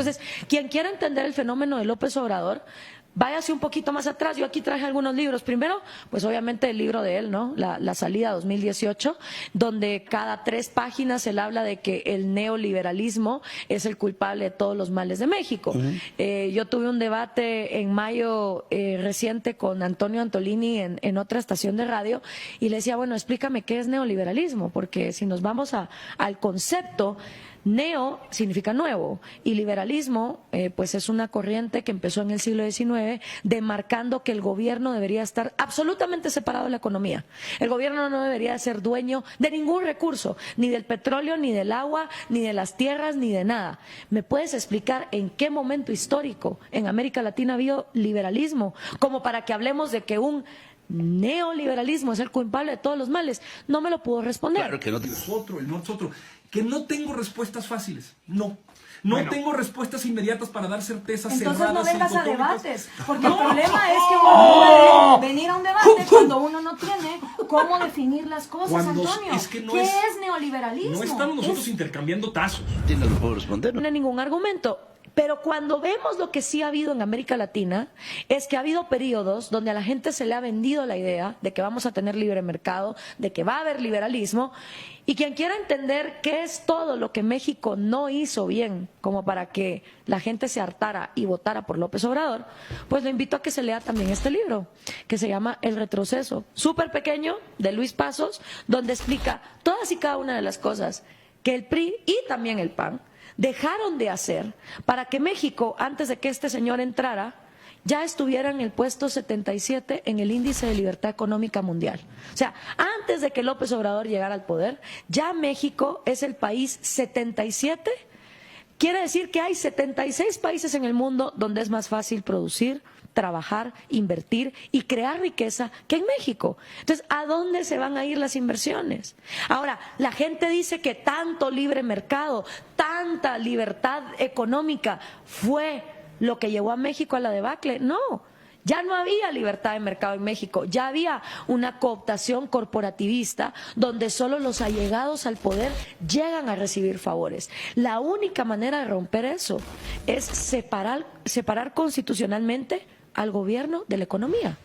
Entonces, quien quiera entender el fenómeno de López Obrador, váyase un poquito más atrás. Yo aquí traje algunos libros. Primero, pues obviamente el libro de él, ¿no? La salida 2018, donde cada 3 páginas él habla de que el neoliberalismo es el culpable de todos los males de México. Yo tuve un debate en mayo reciente con Antonio Antolini en otra estación de radio y le decía, bueno, explícame qué es neoliberalismo, porque si nos vamos al concepto, neo significa nuevo y liberalismo pues es una corriente que empezó en el siglo XIX demarcando que el gobierno debería estar absolutamente separado de la economía. El gobierno no debería ser dueño de ningún recurso, ni del petróleo, ni del agua, ni de las tierras, ni de nada. ¿Me puedes explicar en qué momento histórico en América Latina ha habido liberalismo como para que hablemos de que un neoliberalismo es el culpable de todos los males? No me lo pudo responder. Claro que no. El norte es otro. Que no tengo respuestas fáciles. No tengo respuestas inmediatas para dar certezas entonces cerradas. Entonces no vengas a dicotómicas. debates, porque el problema es que uno puede venir a un debate cuando uno no tiene cómo definir las cosas, Antonio. ¿Qué es neoliberalismo? No estamos nosotros intercambiando tazos. No lo puedo responder. No tiene ningún argumento. Pero cuando vemos lo que sí ha habido en América Latina, es que ha habido periodos donde a la gente se le ha vendido la idea de que vamos a tener libre mercado, de que va a haber liberalismo, y quien quiera entender qué es todo lo que México no hizo bien, como para que la gente se hartara y votara por López Obrador, pues lo invito a que se lea también este libro, que se llama El retroceso, súper pequeño, de Luis Pasos, donde explica todas y cada una de las cosas que el PRI y también el PAN dejaron de hacer para que México, antes de que este señor entrara, ya estuviera en el puesto 77 en el índice de libertad económica mundial. O sea, antes de que López Obrador llegara al poder, ya México es el país 77. Quiere decir que hay 76 países en el mundo donde es más fácil producir, trabajar, invertir y crear riqueza que en México. Entonces, ¿a dónde se van a ir las inversiones? Ahora, la gente dice que tanto libre mercado, tanta libertad económica fue lo que llevó a México a la debacle. No, ya no había libertad de mercado en México, ya había una cooptación corporativista donde solo los allegados al poder llegan a recibir favores. La única manera de romper eso es separar constitucionalmente al gobierno de la economía.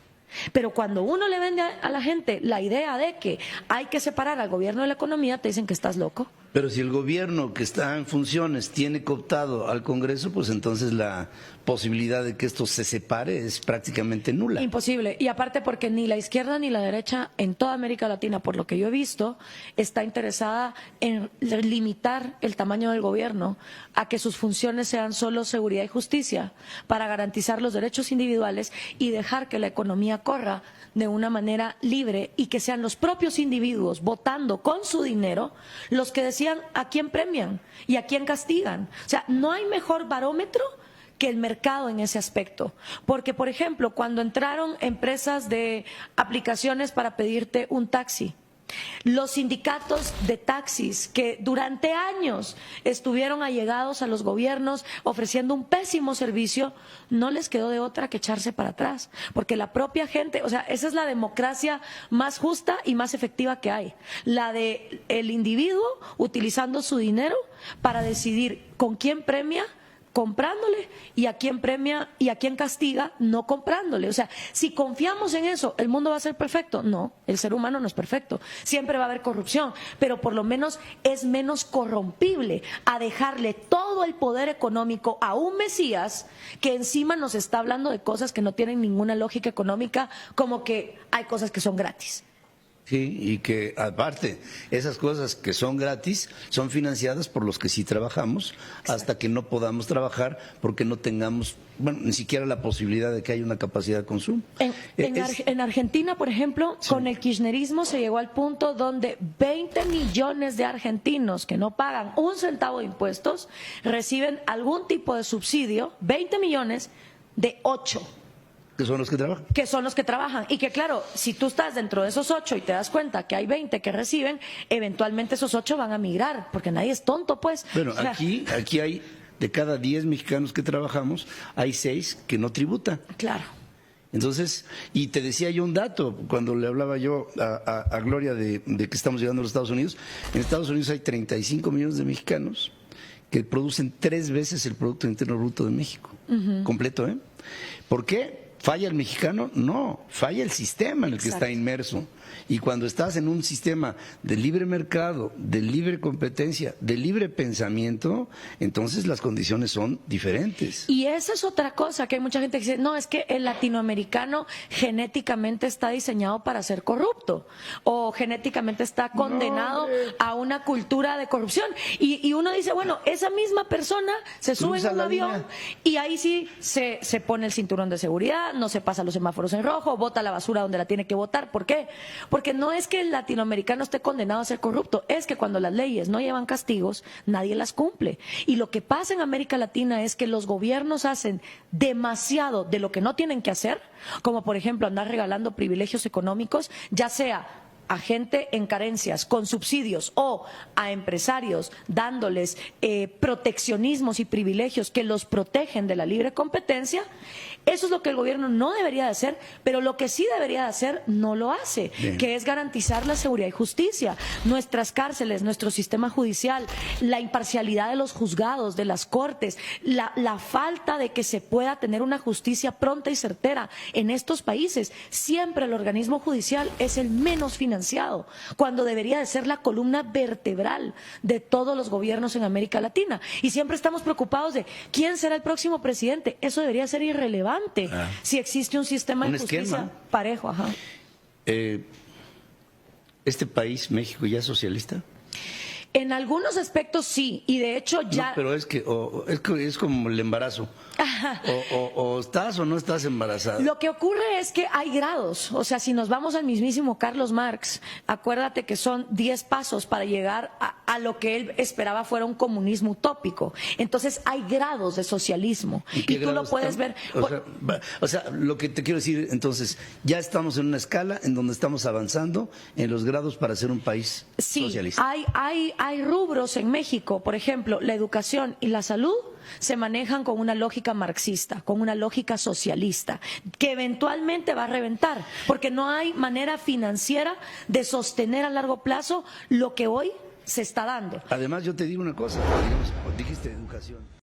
Pero cuando uno le vende a la gente la idea de que hay que separar al gobierno de la economía, te dicen que estás loco. Pero si el gobierno que está en funciones tiene cooptado al Congreso, pues entonces la posibilidad de que esto se separe es prácticamente nula. Imposible. Y aparte porque ni la izquierda ni la derecha en toda América Latina, por lo que yo he visto, está interesada en limitar el tamaño del gobierno a que sus funciones sean solo seguridad y justicia para garantizar los derechos individuales y dejar que la economía corra de una manera libre y que sean los propios individuos votando con su dinero los que decían a quién premian y a quién castigan. O sea, no hay mejor barómetro que el mercado en ese aspecto. Porque, por ejemplo, cuando entraron empresas de aplicaciones para pedirte un taxi, los sindicatos de taxis que durante años estuvieron allegados a los gobiernos ofreciendo un pésimo servicio, no les quedó de otra que echarse para atrás, porque la propia gente, o sea, esa es la democracia más justa y más efectiva que hay, la de el individuo utilizando su dinero para decidir con quién premia, comprándole, y a quién premia y a quién castiga no comprándole. O sea, si confiamos en eso, ¿el mundo va a ser perfecto? No, el ser humano no es perfecto, siempre va a haber corrupción, pero por lo menos es menos corrompible a dejarle todo el poder económico a un Mesías que encima nos está hablando de cosas que no tienen ninguna lógica económica, como que hay cosas que son gratis. Sí, y que aparte, esas cosas que son gratis son financiadas por los que sí trabajamos. Exacto. Hasta que no podamos trabajar porque no tengamos, bueno, ni siquiera la posibilidad de que haya una capacidad de consumo. En Argentina, por ejemplo, sí, con el kirchnerismo se llegó al punto donde 20 millones de argentinos que no pagan un centavo de impuestos reciben algún tipo de subsidio, 20 millones de 8. Que son los que trabajan. Que son los que trabajan. Y que claro, si tú estás dentro de esos 8 y te das cuenta que hay 20 que reciben, eventualmente esos 8 van a migrar, porque nadie es tonto, pues. Bueno, o sea, aquí hay, de cada 10 mexicanos que trabajamos, hay 6 que no tributan. Claro. Entonces, y te decía yo un dato, cuando le hablaba yo a Gloria de que estamos llegando a los Estados Unidos, en Estados Unidos hay 35 millones de mexicanos que producen 3 veces el Producto Interno Bruto de México, completo, ¿eh? ¿Por qué? ¿Falla el mexicano? No, falla el sistema en el que está inmerso. Y cuando estás en un sistema de libre mercado, de libre competencia, de libre pensamiento, entonces las condiciones son diferentes. Y esa es otra cosa, que hay mucha gente que dice, no, es que el latinoamericano genéticamente está diseñado para ser corrupto, o genéticamente está condenado a una cultura de corrupción. Y uno dice, bueno, esa misma persona se sube en un avión y ahí sí se pone el cinturón de seguridad, no se pasa los semáforos en rojo, bota la basura donde la tiene que botar. ¿Por qué? Porque no es que el latinoamericano esté condenado a ser corrupto, es que cuando las leyes no llevan castigos, nadie las cumple. Y lo que pasa en América Latina es que los gobiernos hacen demasiado de lo que no tienen que hacer, como por ejemplo andar regalando privilegios económicos, ya sea a gente en carencias con subsidios o a empresarios dándoles proteccionismos y privilegios que los protegen de la libre competencia. Eso es lo que el gobierno no debería de hacer, pero lo que sí debería de hacer no lo hace, que es garantizar la seguridad y justicia. Nuestras cárceles, nuestro sistema judicial, la imparcialidad de los juzgados, de las cortes, la falta de que se pueda tener una justicia pronta y certera en estos países. Siempre el organismo judicial es el menos financiado, cuando debería de ser la columna vertebral de todos los gobiernos en América Latina. Y siempre estamos preocupados de quién será el próximo presidente. Eso debería ser irrelevante si existe un sistema de justicia parejo. ¿Este país, México, ya es socialista? En algunos aspectos sí, y de hecho ya... No, pero es que es como el embarazo. O estás o no estás embarazada. Lo que ocurre es que hay grados. O sea, si nos vamos al mismísimo Carlos Marx, acuérdate que son 10 pasos para llegar a lo que él esperaba fuera un comunismo utópico. Entonces hay grados de socialismo. Y tú lo puedes ver... O sea, lo que te quiero decir, entonces, ya estamos en una escala en donde estamos avanzando en los grados para ser un país socialista. Hay rubros en México, por ejemplo, la educación y la salud se manejan con una lógica marxista, con una lógica socialista, que eventualmente va a reventar, porque no hay manera financiera de sostener a largo plazo lo que hoy se está dando. Además, yo te digo una cosa, digamos, dijiste educación.